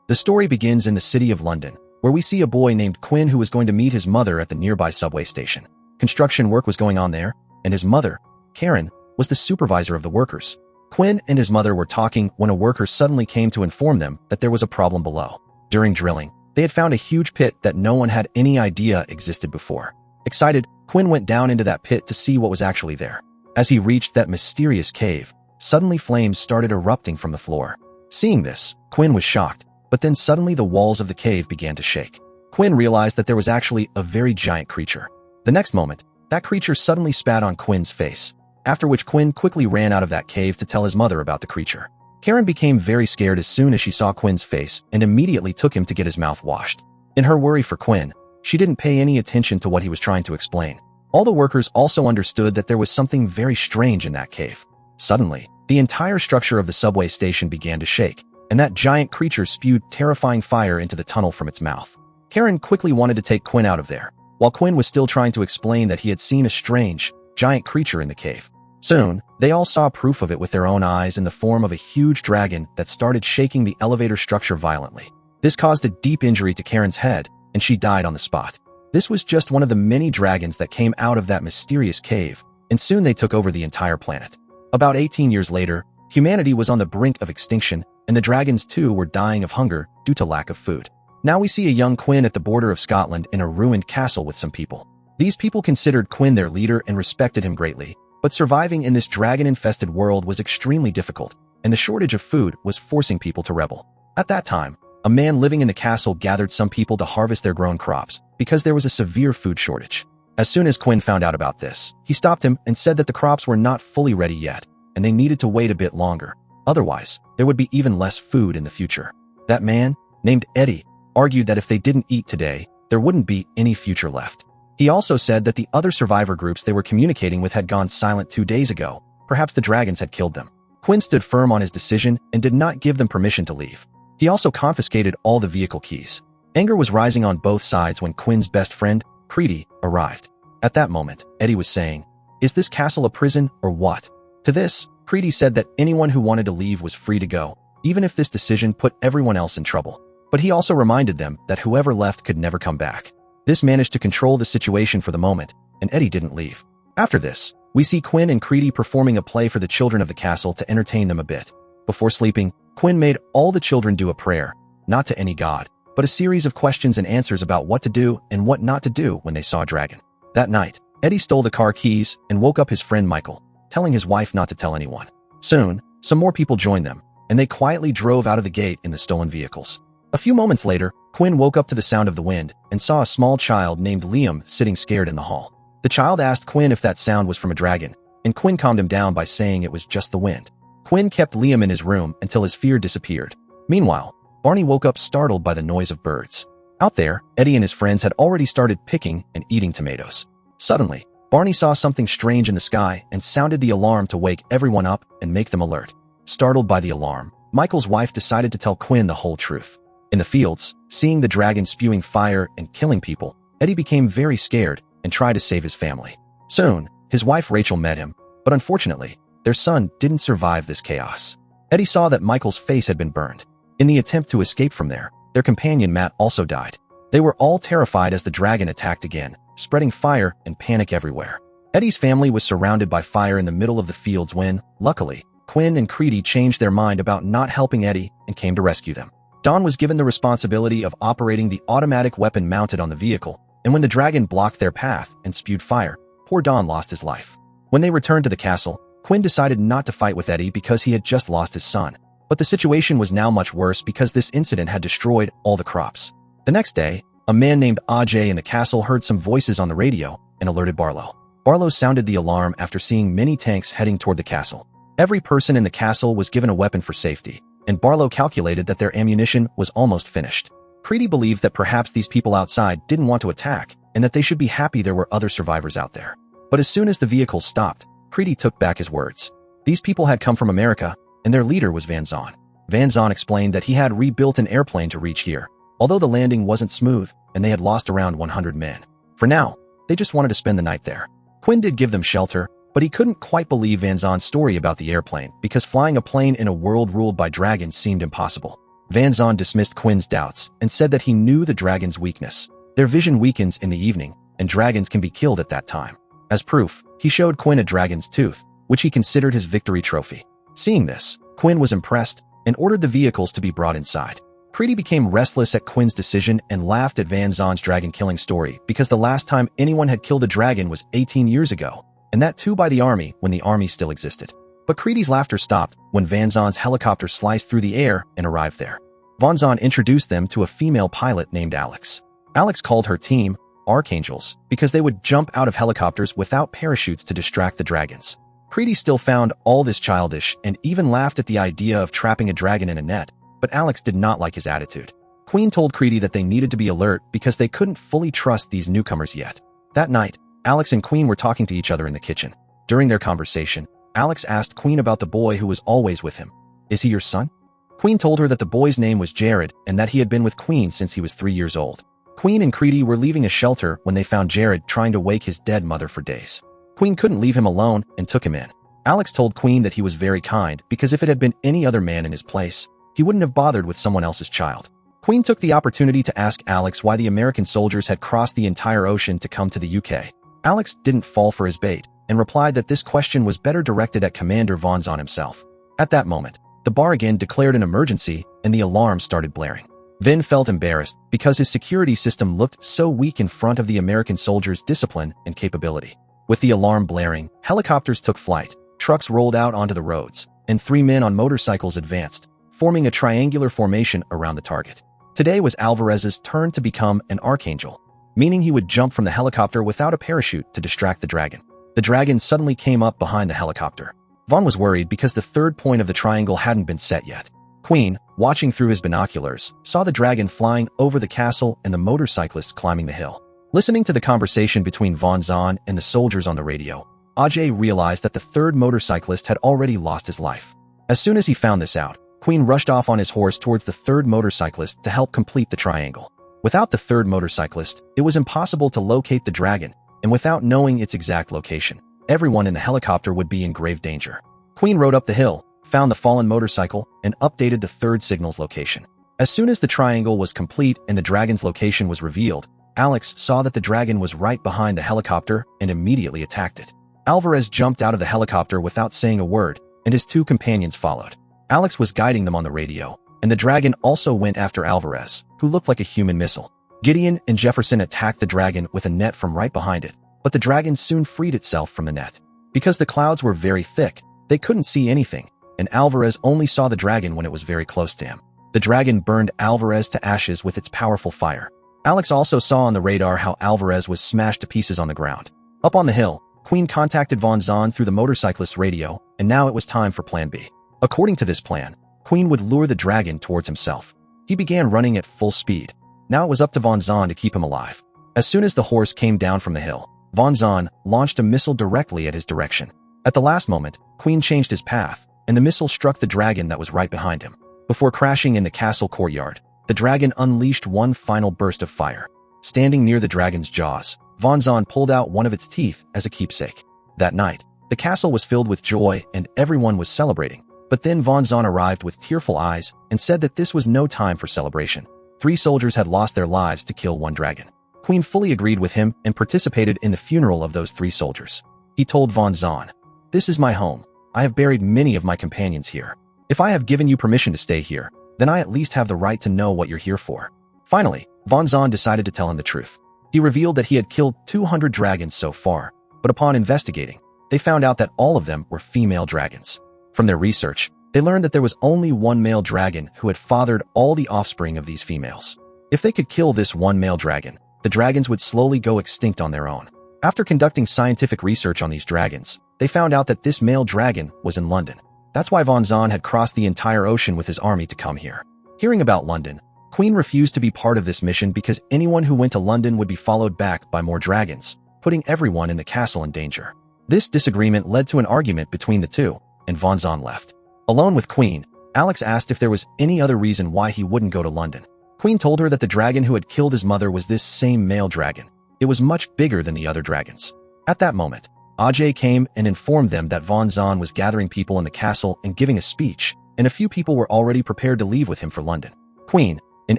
The story begins in the city of London, where we see a boy named Quinn who was going to meet his mother at the nearby subway station. Construction work was going on there, and his mother, Karen, was the supervisor of the workers. Quinn and his mother were talking when a worker suddenly came to inform them that there was a problem below. During drilling, they had found a huge pit that no one had any idea existed before. Excited, Quinn went down into that pit to see what was actually there. As he reached that mysterious cave, suddenly flames started erupting from the floor. Seeing this, Quinn was shocked, but then suddenly the walls of the cave began to shake. Quinn realized that there was actually a very giant creature. The next moment, that creature suddenly spat on Quinn's face, after which Quinn quickly ran out of that cave to tell his mother about the creature. Karen became very scared as soon as she saw Quinn's face and immediately took him to get his mouth washed. In her worry for Quinn, she didn't pay any attention to what he was trying to explain. All the workers also understood that there was something very strange in that cave. Suddenly, the entire structure of the subway station began to shake, and that giant creature spewed terrifying fire into the tunnel from its mouth. Karen quickly wanted to take Quinn out of there, while Quinn was still trying to explain that he had seen a strange, giant creature in the cave. Soon, they all saw proof of it with their own eyes in the form of a huge dragon that started shaking the elevator structure violently. This caused a deep injury to Karen's head, and she died on the spot. This was just one of the many dragons that came out of that mysterious cave, and soon they took over the entire planet. About 18 years later, humanity was on the brink of extinction, and the dragons too were dying of hunger due to lack of food. Now we see a young Quinn at the border of Scotland in a ruined castle with some people. These people considered Quinn their leader and respected him greatly, but surviving in this dragon-infested world was extremely difficult, and the shortage of food was forcing people to rebel. At that time, a man living in the castle gathered some people to harvest their grown crops because there was a severe food shortage. As soon as Quinn found out about this, he stopped him and said that the crops were not fully ready yet, and they needed to wait a bit longer. Otherwise, there would be even less food in the future. That man, named Eddie, argued that if they didn't eat today, there wouldn't be any future left. He also said that the other survivor groups they were communicating with had gone silent 2 days ago. Perhaps the dragons had killed them. Quinn stood firm on his decision and did not give them permission to leave. He also confiscated all the vehicle keys. Anger was rising on both sides when Quinn's best friend, Creedy, arrived. At that moment, Eddie was saying, "Is this castle a prison or what?" To this, Creedy said that anyone who wanted to leave was free to go, even if this decision put everyone else in trouble. But he also reminded them that whoever left could never come back. This managed to control the situation for the moment, and Eddie didn't leave. After this, we see Quinn and Creedy performing a play for the children of the castle to entertain them a bit. Before sleeping, Quinn made all the children do a prayer, not to any god, but a series of questions and answers about what to do and what not to do when they saw a dragon. That night, Eddie stole the car keys and woke up his friend Michael, telling his wife not to tell anyone. Soon, some more people joined them, and they quietly drove out of the gate in the stolen vehicles. A few moments later, Quinn woke up to the sound of the wind and saw a small child named Liam sitting scared in the hall. The child asked Quinn if that sound was from a dragon, and Quinn calmed him down by saying it was just the wind. Quinn kept Liam in his room until his fear disappeared. Meanwhile, Barney woke up startled by the noise of birds. Out there, Eddie and his friends had already started picking and eating tomatoes. Suddenly, Barney saw something strange in the sky and sounded the alarm to wake everyone up and make them alert. Startled by the alarm, Michael's wife decided to tell Quinn the whole truth. In the fields, seeing the dragon spewing fire and killing people, Eddie became very scared and tried to save his family. Soon, his wife Rachel met him, but unfortunately, their son didn't survive this chaos. Eddie saw that Michael's face had been burned. In the attempt to escape from there, their companion Matt also died. They were all terrified as the dragon attacked again, spreading fire and panic everywhere. Eddie's family was surrounded by fire in the middle of the fields when, luckily, Quinn and Creedy changed their mind about not helping Eddie and came to rescue them. Don was given the responsibility of operating the automatic weapon mounted on the vehicle, and when the dragon blocked their path and spewed fire, poor Don lost his life. When they returned to the castle, Quinn decided not to fight with Eddie because he had just lost his son. But the situation was now much worse because this incident had destroyed all the crops. The next day, a man named Ajay in the castle heard some voices on the radio and alerted Barlow. Barlow sounded the alarm after seeing many tanks heading toward the castle. Every person in the castle was given a weapon for safety, and Barlow calculated that their ammunition was almost finished. Creedy believed that perhaps these people outside didn't want to attack and that they should be happy there were other survivors out there. But as soon as the vehicle stopped, Creedy took back his words. These people had come from America, and their leader was Van Zon. Van Zon explained that he had rebuilt an airplane to reach here, although the landing wasn't smooth and they had lost around 100 men. For now, they just wanted to spend the night there. Quinn did give them shelter, but he couldn't quite believe Van Zon's story about the airplane because flying a plane in a world ruled by dragons seemed impossible. Van Zon dismissed Quinn's doubts and said that he knew the dragon's weakness. Their vision weakens in the evening, and dragons can be killed at that time. As proof, he showed Quinn a dragon's tooth, which he considered his victory trophy. Seeing this, Quinn was impressed and ordered the vehicles to be brought inside. Creedy became restless at Quinn's decision and laughed at Van Zon's dragon-killing story because the last time anyone had killed a dragon was 18 years ago, and that too by the army when the army still existed. But Creedy's laughter stopped when Van Zon's helicopter sliced through the air and arrived there. Van Zon introduced them to a female pilot named Alex. Alex called her team Archangels because they would jump out of helicopters without parachutes to distract the dragons. Creedy still found all this childish and even laughed at the idea of trapping a dragon in a net, but Alex did not like his attitude. Queen told Creedy that they needed to be alert because they couldn't fully trust these newcomers yet. That night, Alex and Queen were talking to each other in the kitchen. During their conversation, Alex asked Queen about the boy who was always with him. "Is he your son?" Queen told her that the boy's name was Jared and that he had been with Queen since he was 3 years old. Queen and Creedy were leaving a shelter when they found Jared trying to wake his dead mother for days. Queen couldn't leave him alone and took him in. Alex told Queen that he was very kind because if it had been any other man in his place, he wouldn't have bothered with someone else's child. Queen took the opportunity to ask Alex why the American soldiers had crossed the entire ocean to come to the UK. Alex didn't fall for his bait and replied that this question was better directed at Commander Van Zon himself. At that moment, the bar again declared an emergency and the alarm started blaring. Vin felt embarrassed because his security system looked so weak in front of the American soldiers' discipline and capability. With the alarm blaring, helicopters took flight, trucks rolled out onto the roads, and 3 men on motorcycles advanced, forming a triangular formation around the target. Today was Alvarez's turn to become an Archangel, meaning he would jump from the helicopter without a parachute to distract the dragon. The dragon suddenly came up behind the helicopter. Vaughn was worried because the third point of the triangle hadn't been set yet. Queen, watching through his binoculars, saw the dragon flying over the castle and the motorcyclists climbing the hill. Listening to the conversation between Van Zon and the soldiers on the radio, Ajay realized that the third motorcyclist had already lost his life. As soon as he found this out, Queen rushed off on his horse towards the third motorcyclist to help complete the triangle. Without the third motorcyclist, it was impossible to locate the dragon, and without knowing its exact location, everyone in the helicopter would be in grave danger. Queen rode up the hill, found the fallen motorcycle, and updated the third signal's location. As soon as the triangle was complete and the dragon's location was revealed, Alex saw that the dragon was right behind the helicopter and immediately attacked it. Alvarez jumped out of the helicopter without saying a word, and his 2 companions followed. Alex was guiding them on the radio, and the dragon also went after Alvarez, who looked like a human missile. Gideon and Jefferson attacked the dragon with a net from right behind it, but the dragon soon freed itself from the net. Because the clouds were very thick, they couldn't see anything, and Alvarez only saw the dragon when it was very close to him. The dragon burned Alvarez to ashes with its powerful fire. Alex also saw on the radar how Alvarez was smashed to pieces on the ground. Up on the hill, Queen contacted Van Zon through the motorcyclist's radio, and now it was time for Plan B. According to this plan, Queen would lure the dragon towards himself. He began running at full speed. Now it was up to Van Zon to keep him alive. As soon as the horse came down from the hill, Van Zon launched a missile directly at his direction. At the last moment, Queen changed his path, and the missile struck the dragon that was right behind him. Before crashing in the castle courtyard, the dragon unleashed one final burst of fire. Standing near the dragon's jaws, Van Zon pulled out one of its teeth as a keepsake. That night, the castle was filled with joy and everyone was celebrating. But then Van Zon arrived with tearful eyes and said that this was no time for celebration. 3 soldiers had lost their lives to kill 1 dragon. Queen fully agreed with him and participated in the funeral of those 3 soldiers. He told Van Zon, "This is my home. I have buried many of my companions here. If I have given you permission to stay here, then I at least have the right to know what you're here for." Finally, Van Zon decided to tell him the truth. He revealed that he had killed 200 dragons so far, but upon investigating, they found out that all of them were female dragons. From their research, they learned that there was only 1 male dragon who had fathered all the offspring of these females. If they could kill this 1 male dragon, the dragons would slowly go extinct on their own. After conducting scientific research on these dragons, they found out that this male dragon was in London. That's why Van Zon had crossed the entire ocean with his army to come here. Hearing about London, Queen refused to be part of this mission because anyone who went to London would be followed back by more dragons, putting everyone in the castle in danger. This disagreement led to an argument between the two, and Van Zon left. Alone with Queen, Alex asked if there was any other reason why he wouldn't go to London. Queen told her that the dragon who had killed his mother was this same male dragon. It was much bigger than the other dragons. At that moment, Ajay came and informed them that Van Zon was gathering people in the castle and giving a speech, and a few people were already prepared to leave with him for London. Queen, in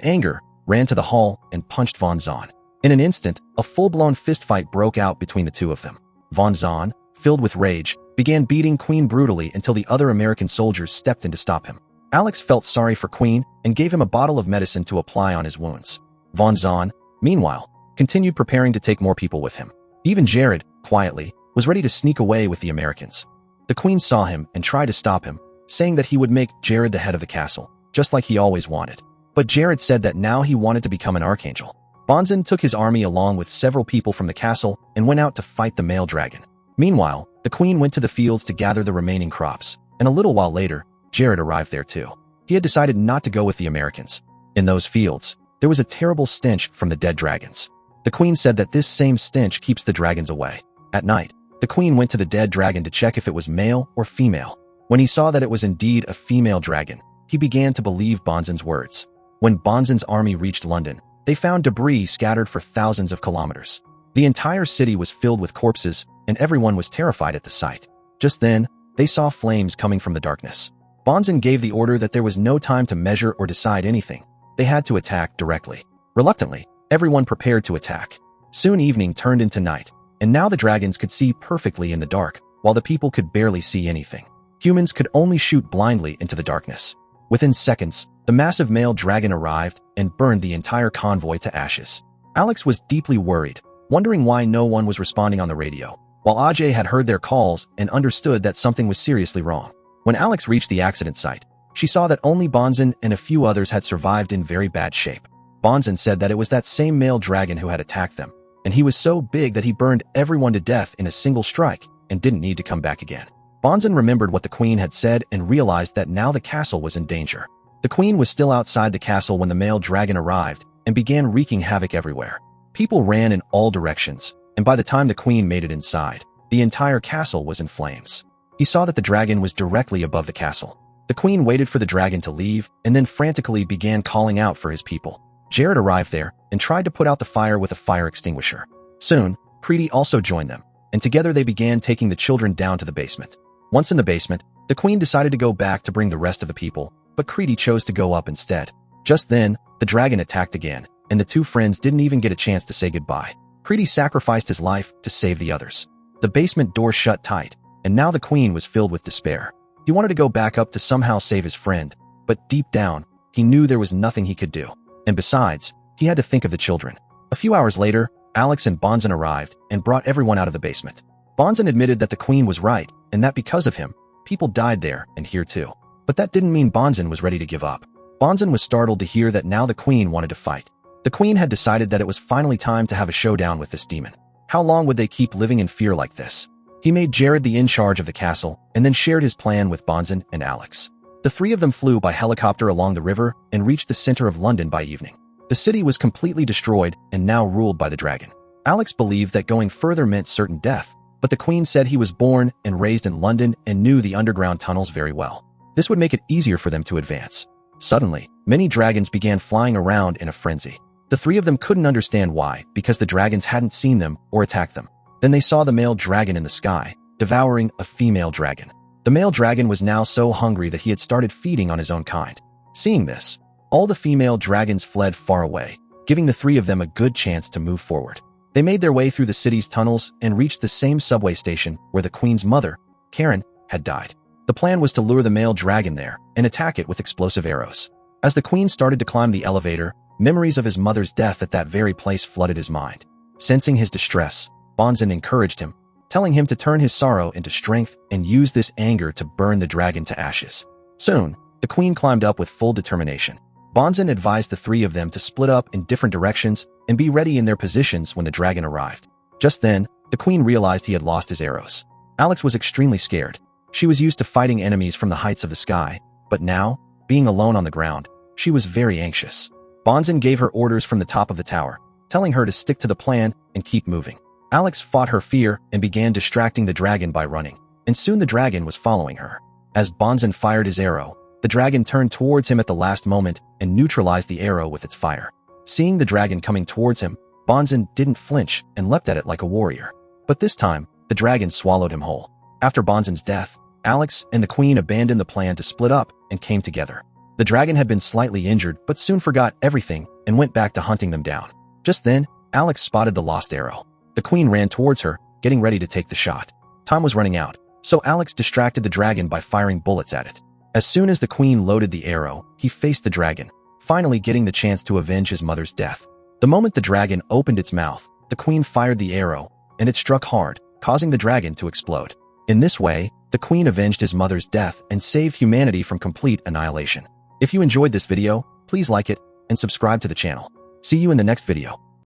anger, ran to the hall and punched von Zahn. In an instant, a full-blown fistfight broke out between the two of them. Von Zahn, filled with rage, began beating Queen brutally until the other American soldiers stepped in to stop him. Alex felt sorry for Queen and gave him a bottle of medicine to apply on his wounds. Von Zahn, meanwhile, continued preparing to take more people with him. Even Jared, quietly, was ready to sneak away with the Americans. The Queen saw him and tried to stop him, saying that he would make Jared the head of the castle, just like he always wanted. But Jared said that now he wanted to become an archangel. Bonzen took his army along with several people from the castle and went out to fight the male dragon. Meanwhile, the Queen went to the fields to gather the remaining crops, and a little while later, Jared arrived there too. He had decided not to go with the Americans. In those fields, there was a terrible stench from the dead dragons. The Queen said that this same stench keeps the dragons away. At night, the Queen went to the dead dragon to check if it was male or female. When he saw that it was indeed a female dragon, he began to believe Bonzen's words. When Bonzen's army reached London, they found debris scattered for thousands of kilometers. The entire city was filled with corpses, and everyone was terrified at the sight. Just then, they saw flames coming from the darkness. Bonzen gave the order that there was no time to measure or decide anything. They had to attack directly. Reluctantly, everyone prepared to attack. Soon evening turned into night, and now the dragons could see perfectly in the dark, while the people could barely see anything. Humans could only shoot blindly into the darkness. Within seconds, the massive male dragon arrived and burned the entire convoy to ashes. Alex was deeply worried, wondering why no one was responding on the radio, while Ajay had heard their calls and understood that something was seriously wrong. When Alex reached the accident site, she saw that only Bonzen and a few others had survived in very bad shape. Bonzen said that it was that same male dragon who had attacked them, and he was so big that he burned everyone to death in a single strike and didn't need to come back again. Bonzen remembered what the Queen had said and realized that now the castle was in danger. The Queen was still outside the castle when the male dragon arrived and began wreaking havoc everywhere. People ran in all directions, and by the time the Queen made it inside, the entire castle was in flames. He saw that the dragon was directly above the castle. The Queen waited for the dragon to leave and then frantically began calling out for his people. Jared arrived there and tried to put out the fire with a fire extinguisher. Soon, Preeti also joined them, and together they began taking the children down to the basement. Once in the basement, the Queen decided to go back to bring the rest of the people, but Preeti chose to go up instead. Just then, the dragon attacked again, and the two friends didn't even get a chance to say goodbye. Preeti sacrificed his life to save the others. The basement door shut tight, and now the Queen was filled with despair. He wanted to go back up to somehow save his friend, but deep down, he knew there was nothing he could do. And besides, he had to think of the children. A few hours later, Alex and Bonzen arrived and brought everyone out of the basement. Bonzen admitted that the Queen was right, and that because of him, people died there and here too. But that didn't mean Bonzen was ready to give up. Bonzen was startled to hear that now the Queen wanted to fight. The Queen had decided that it was finally time to have a showdown with this demon. How long would they keep living in fear like this? He made Jared the in charge of the castle and then shared his plan with Bonzen and Alex. The three of them flew by helicopter along the river and reached the center of London by evening. The city was completely destroyed and now ruled by the dragon. Alex believed that going further meant certain death, but the Queen said he was born and raised in London and knew the underground tunnels very well. This would make it easier for them to advance. Suddenly, many dragons began flying around in a frenzy. The three of them couldn't understand why, because the dragons hadn't seen them or attacked them. Then they saw the male dragon in the sky, devouring a female dragon. The male dragon was now so hungry that he had started feeding on his own kind. Seeing this, all the female dragons fled far away, giving the three of them a good chance to move forward. They made their way through the city's tunnels and reached the same subway station where the Queen's mother, Karen, had died. The plan was to lure the male dragon there and attack it with explosive arrows. As the Queen started to climb the elevator, memories of his mother's death at that very place flooded his mind. Sensing his distress, Bonzen encouraged him, telling him to turn his sorrow into strength and use this anger to burn the dragon to ashes. Soon, the Queen climbed up with full determination. Bonzen advised the three of them to split up in different directions and be ready in their positions when the dragon arrived. Just then, the Queen realized he had lost his arrows. Alex was extremely scared. She was used to fighting enemies from the heights of the sky, but now, being alone on the ground, she was very anxious. Bonzen gave her orders from the top of the tower, telling her to stick to the plan and keep moving. Alex fought her fear and began distracting the dragon by running, and soon the dragon was following her. As Bonzen fired his arrow, the dragon turned towards him at the last moment and neutralized the arrow with its fire. Seeing the dragon coming towards him, Bonzen didn't flinch and leapt at it like a warrior. But this time, the dragon swallowed him whole. After Bonzen's death, Alex and the queen abandoned the plan to split up and came together. The dragon had been slightly injured but soon forgot everything and went back to hunting them down. Just then, Alex spotted the lost arrow. The queen ran towards her, getting ready to take the shot. Time was running out, so Alex distracted the dragon by firing bullets at it. As soon as the queen loaded the arrow, he faced the dragon, finally getting the chance to avenge his mother's death. The moment the dragon opened its mouth, the queen fired the arrow, and it struck hard, causing the dragon to explode. In this way, the queen avenged his mother's death and saved humanity from complete annihilation. If you enjoyed this video, please like it and subscribe to the channel. See you in the next video.